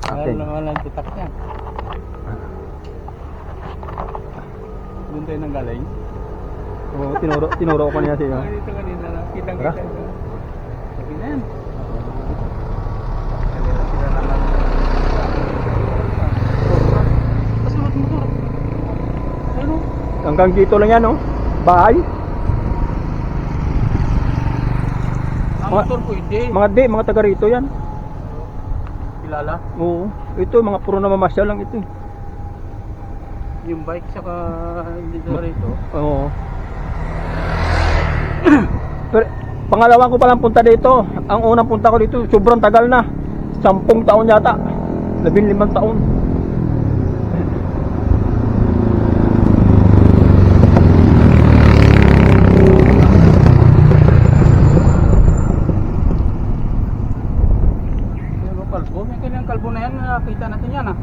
Akin. Walang tutak yan. Doon tayo nang galing. Oo, tinuro ko niya siya. Dito kanina na. Tara. Kita-kita. Sabi na yan. Kanina sila naman. Pasunod mo to. Ano? Hanggang dito lang yan, no? Bahay. Ang motor ko hindi. Mga taga rito yan. Kilala? Oo. Ito, mga puro na mamasyal lang ito. Yung bike saka hindi na rito. Oo. Pero, pangalawa ko palang punta dito. Ang unang punta ko dito, sobrang tagal na. 10 taon yata. 15 taon. Yung kalbo, may kanyang kalbo na yan. Nakita natin yan ah.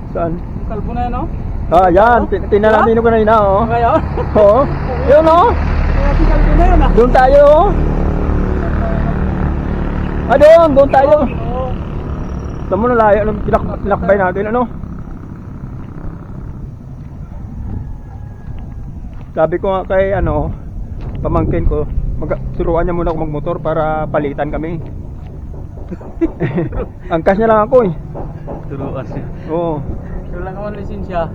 Saan? Yung kalbo na yan oh. Ah, yan. Tinalamin ko na yun, oh. Ngayon? Oo. Yun, oh. Yung kalbo na yan ah. Doon tayo, oh. Ah, doon tayo. Oo. Saan mo na layo? Anong tinakbay natin, ano? Sabi ko nga kay, pamangkin ko, turuan niya muna ako magmotor para palitan kami. Angkas niya lang ako, eh. Turuan siya. Oo. So lang ako lisensya.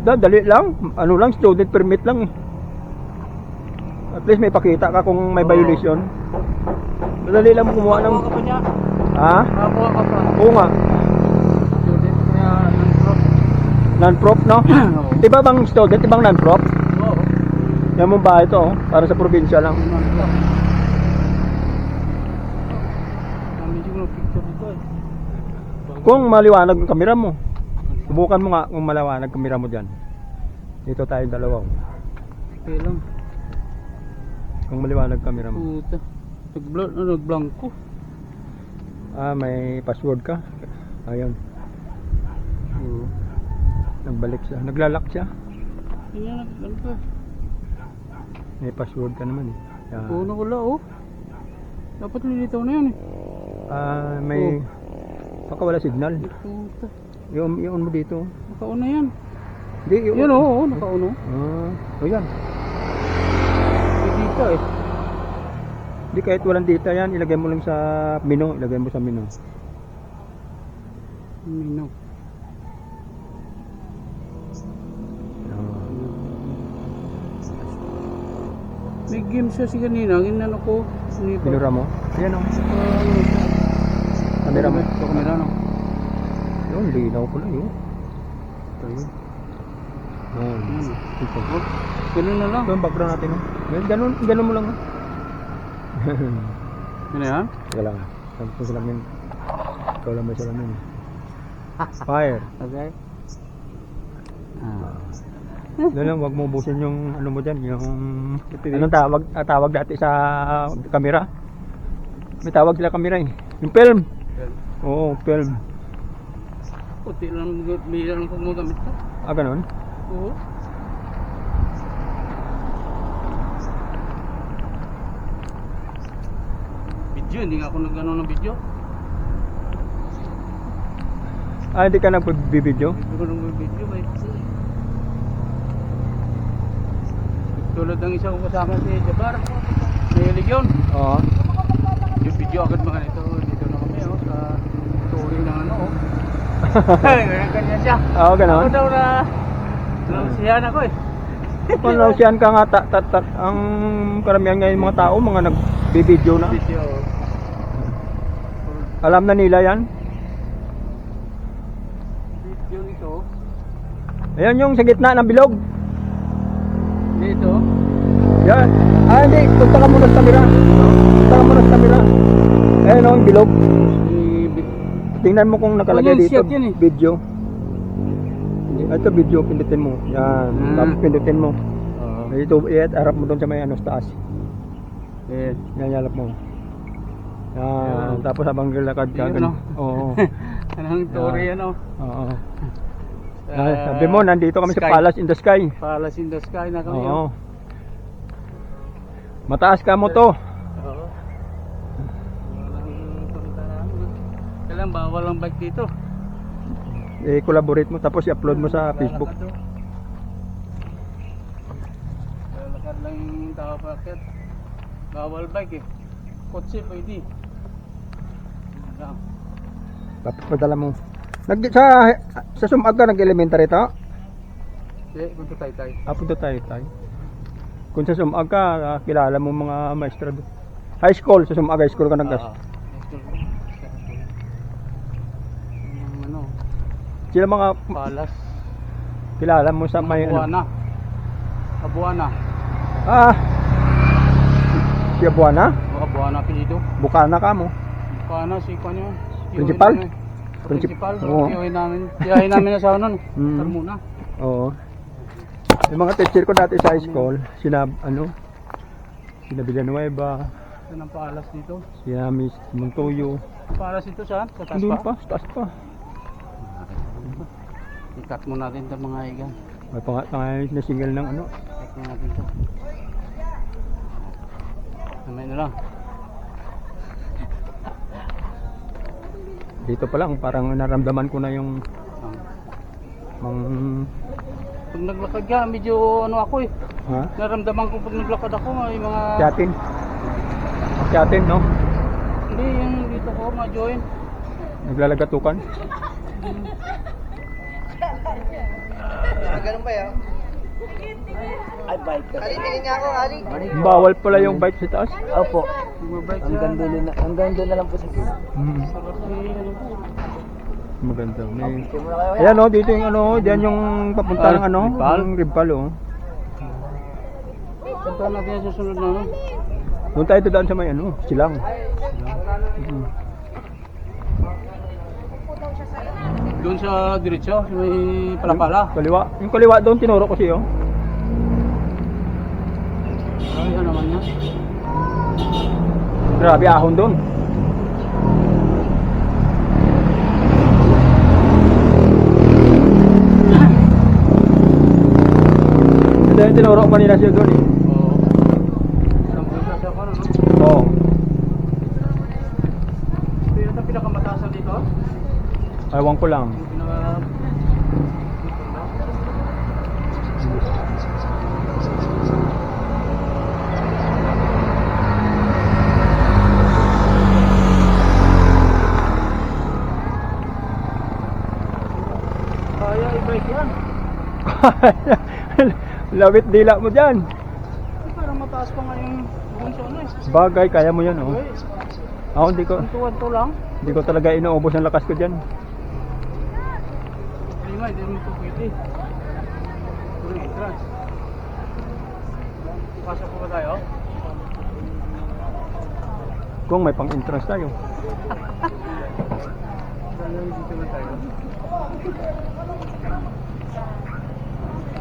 Dali lang. Ano lang, student permit lang, eh. At least may pakita ka kung may Oo. violation. Madali lang kumuha ng... Nakakuha ka pa niya? Ha? Nakakuha ka pa. Oo nga. Student kaya non-prop. Non-prop, no? Oo. Diba bang student? Ibang non-prop? Oo. Yan mong bahay ito, oh. Para sa probinsya lang. Non-prop. Medyo ko picture dito eh. Kung maliwanag ang kamera mo, subukan mo nga kung maliwanag ang kamera mo dyan. Dito tayo dalawa, oh. Okay lang. Kung maliwanag ang kamera mo. Puta. Nag-blanco. Ah, may password ka? Ayun. Oo. Nagbalik siya. Naglalak siya. Tingnan ano ka? May password ka naman, eh. Yan. Oo, wala oh. Dapat lilitaw na yun eh. Ah, may... Baka wala signal. Puta. Iyon mo dito. Nakauna yan. Hindi, Yan oo, nakauno. Ah, o yan. May dito eh. Hindi, kahit walang data yan, ilagay mo lang sa menu. Ilagay mo sa menu. Mino. Ah. May game siya si kanina. Ginano ko. Binura mo? Ayan, o. Kamera mo. Ito kamera no. Yun, linaw ko lang yun. Ayun. Yan. Ito. Oh, ganun na lang. Ito yung background natin, no? Ganun mo lang, no? Ano yan? Teka lang. Sabi ko salamin. Ikaw lang may salamin. Fire. Okay. Doon lang, huwag mo ubusin yung ano mo dyan, yung... Anong tawag? Tawag dati sa kamera? May tawag sila kamera, eh. Yung film. Oo, film. Puti lang, may lang kung magamit ko. Ah, ganun? Oo. Video, hindi nga ako nag-ano ng video. Ah, hindi ka nag-video? Hindi ko nag-video, may tulad ng isa ko kasama si Jabar. Mahilig yun. Oo. Yung video agad mga nito. Dito na kami oh, sa touring ng ano oh. Ganyan siya. Oo, ganun. Ako daw na nausihan ako eh. Kung nausihan ka nga, ang karamihan ngayon mga tao, mga nag-video na. Video. Alam na nila yan. Video nito. Ayan yung sa gitna ng bilog. Dito. Yan. Ah, hindi. Punta ka muna sa kamera. Punta ka muna sa kamera. Ayan o, yung bilog. Tingnan mo kung nakalagay Walang dito. shot yan, eh. Video. Ito video, pindutin mo. Yan. Tapos pindutin mo. Dito, harap mo doon sa may ano, sa taas. Eh. Yan, yalap mo. Yan. Tapos habang lalakad ka. Yun, no? Oo. Anong story ano? Oo. Sabi mo, nandito kami sa Sky. Palace in the Sky. Palace in the Sky na kami. Oo. Mataas ka mo to. Oo. Walang pagkakaroon. Kailan bawal ang bike dito? i-collaborate mo tapos i-upload mo sa Facebook. Lakad lang yung tao paket. Bawal bike eh. Kotse pwede. Lang. Papadala mo. Sa Sumag ka nag-elementary to? Okay, punta tayo. Punta tayo. Kung sa Sumag ka, kilala mo mga maestra doon. High school, sa Sumag High School ka nag Ano? Sila mga Palas. kilala mo sa may Abuana. Abuana. Si Abuana? Abuana apelido. Bukana ka mo. Abuana si kanyo. Principal? Principal. Oo. Tiyahin namin na sa ano. Carmona. Oo. Yung mga teacher ko dati sa high school, sina Villanueva, Yan ang palas dito. sina Miss Montoyo. Palas ito saan? Sa taas Doon pa? pa, sa taas pa. I-cut mo natin ito mga igan. May pangalan na single ng ano. Cut mo natin ito. Namay na lang. Dito pa lang, parang naramdaman ko na yung Pag naglakad ka, medyo ano ako eh. ha? Naramdaman ko pag naglakad ako, may mga... Tiyatin, no? Hindi, yung dito ko, mga joint. Naglalagatukan. Ganun ba yan? Ay, bike ka. Ali, tingin nga ako, Ali. Bawal pala yung bike sa taas. Opo. Bumabike Hanggang doon na lang po sa gilid. Sarap ni ano po. Maganda. May... Sige muna kayo. Ayan, no, dito yung ano, diyan yung papunta ng ano, Ribal? yung Ribal, oh. Punta natin yung susunod na ano. Doon tayo dadaan sa may ano, Silang. Doon sa diretso, may palapala. Kaliwa. Yung kaliwa doon, tinuro ko siya, oh. Ay, ano naman yan? Grabe ahon doon. Ito yung tinuro ko kanina siya doon, eh. Oo. Sampung sa siya pa no? Oo. Ito yung pinakamatasan dito? Ewan ko lang. Yung pinaka... Kaya i-bike yan. Lawit dila mo dyan. Parang mataas pa nga yung bunso ano eh. Bagay, kaya mo yan, oh. Okay. Ako, Tuwan-to lang. hindi ko talaga inuubos ang lakas ko dyan. Hindi nga, hindi naman ito pwede. Ito yung entrance. Pasok po ba tayo? Kung may pang-entrance tayo. Dito na tayo.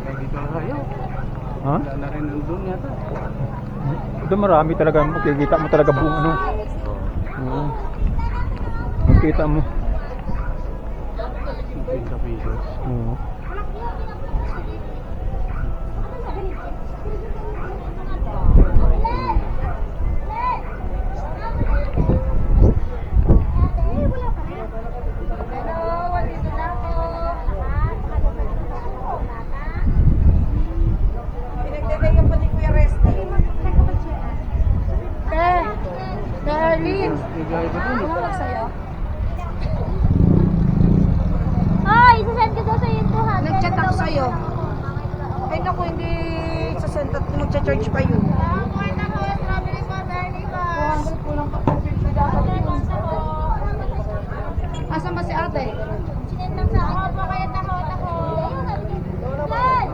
Dito na tayo. Ha? Wala na rin nandun yata. Ito marami talaga, makikita mo talaga buong ano. Oo. Makikita mo. 50 pesos. Oo. Pinagdadayan pa ni Kuya Resty. Darling. Bigay ba dun? Tumawag sa'yo? Ay, isasend ko daw sa'yo yung 200. Nag-chat ako sa'yo. Ay naku, hindi sasend at magcha-charge pa yun. 200 po lang pa-50 dapat yun. Asan ba si ate? Sinendang sa ako, pakayat ako. Lan!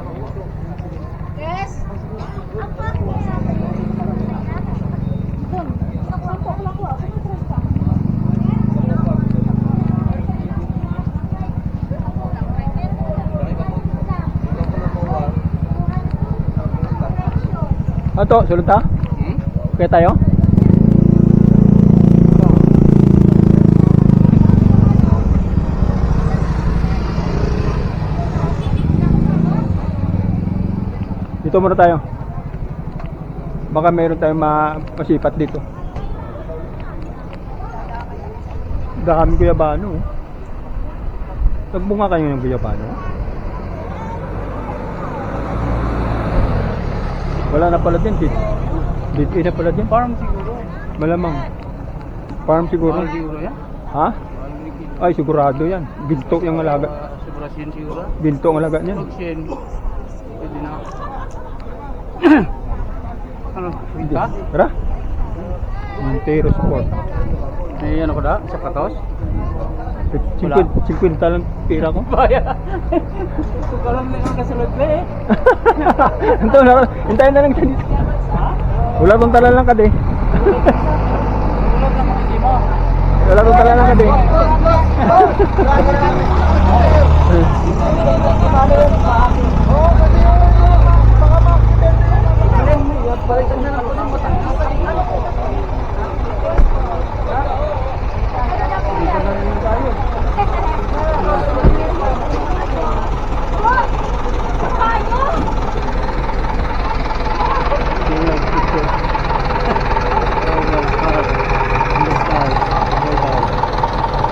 Yes? Doon. Sampo ko lang ko. Sumatras ka. Ato, sulod ta? Kaya tayo? Dito muna tayo. Baka meron tayong masipat dito. Dami kuya ba ano? Nagbunga kayo ng guyabano? Wala na pala din. Dito na pala din. Farm siguro. Malamang. Farm siguro. Mahal siguro yan. Ha? Mahal ni Kiko. Ay, sigurado yan. Ginto yung alaga. Sa Brazil siguro. Ginto ang alaga niyan. Pag-shen. Pwede na. Ano? Hindi. Ka? Tara. Montero Sport. May ano ko da? Sapatos? 50 lang pira ko. Baya. Ito ka lang na kasunod na eh. Ito na, hintayin na lang siya dito. Wala tong tala lang kade. Tulog na mga mo. Wala tong tala lang kade.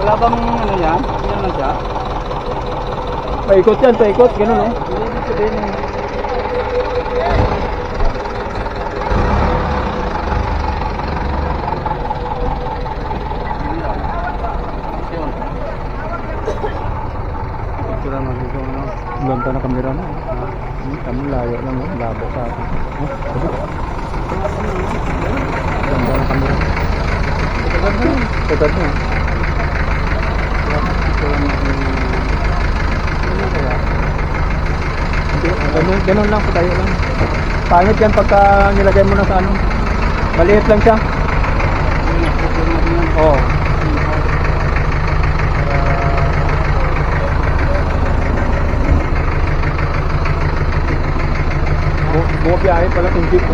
Wala bang ano yan? Yan na siya? Paikot yan, paikot. Ganun eh. Hindi ibig sabihin eh. Picture naman dito ano. Ang ganda na kamera mo. Kami layo lang oh. Labo sa atin. Oh, sabi. Ang ganda na kamera. Tagal mo. Ganun lang, patayo lang. Pangit yan pagka nilagay mo na sa ano. Maliit lang siya. Oo. Bumabiyahe pala yung jeep.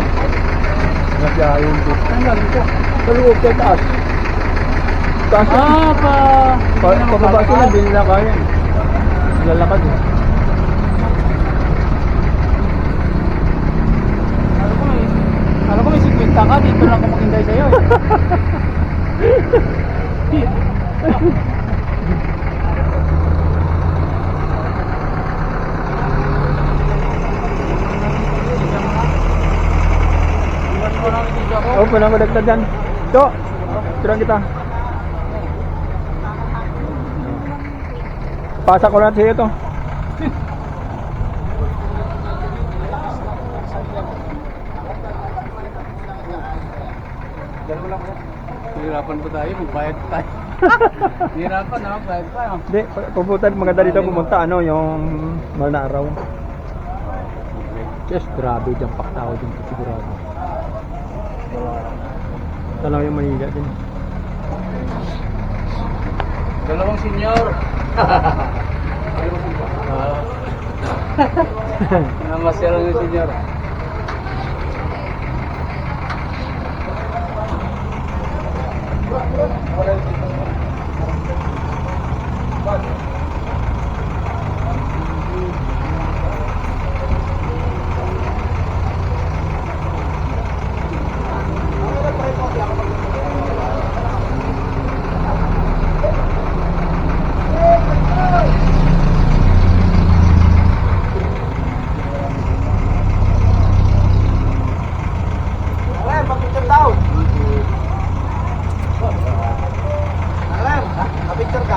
Bumabiyahe yung jeep. Ano galing ko? Sa loob, sa taas. Taas yan. Pababa sila, hindi nila kaya. Lalakad eh. Alam ko may 50 ka, dito lang ako maghintay sa'yo eh. Oh, pwede ko dagdag dyan. Ito, turang kita. Pasa ko na siya ito. Hirapan pa tayo, magbayad pa tayo. Hirapan na, magbayad pa. Hindi, pupunta, maganda dito pumunta, ano, yung mahal na araw. Yes, grabe, dyan tao dyan, sigurado. Tanaw yung Manila din. Dalawang senyor. Namasyal lang yung senyor. Wala yung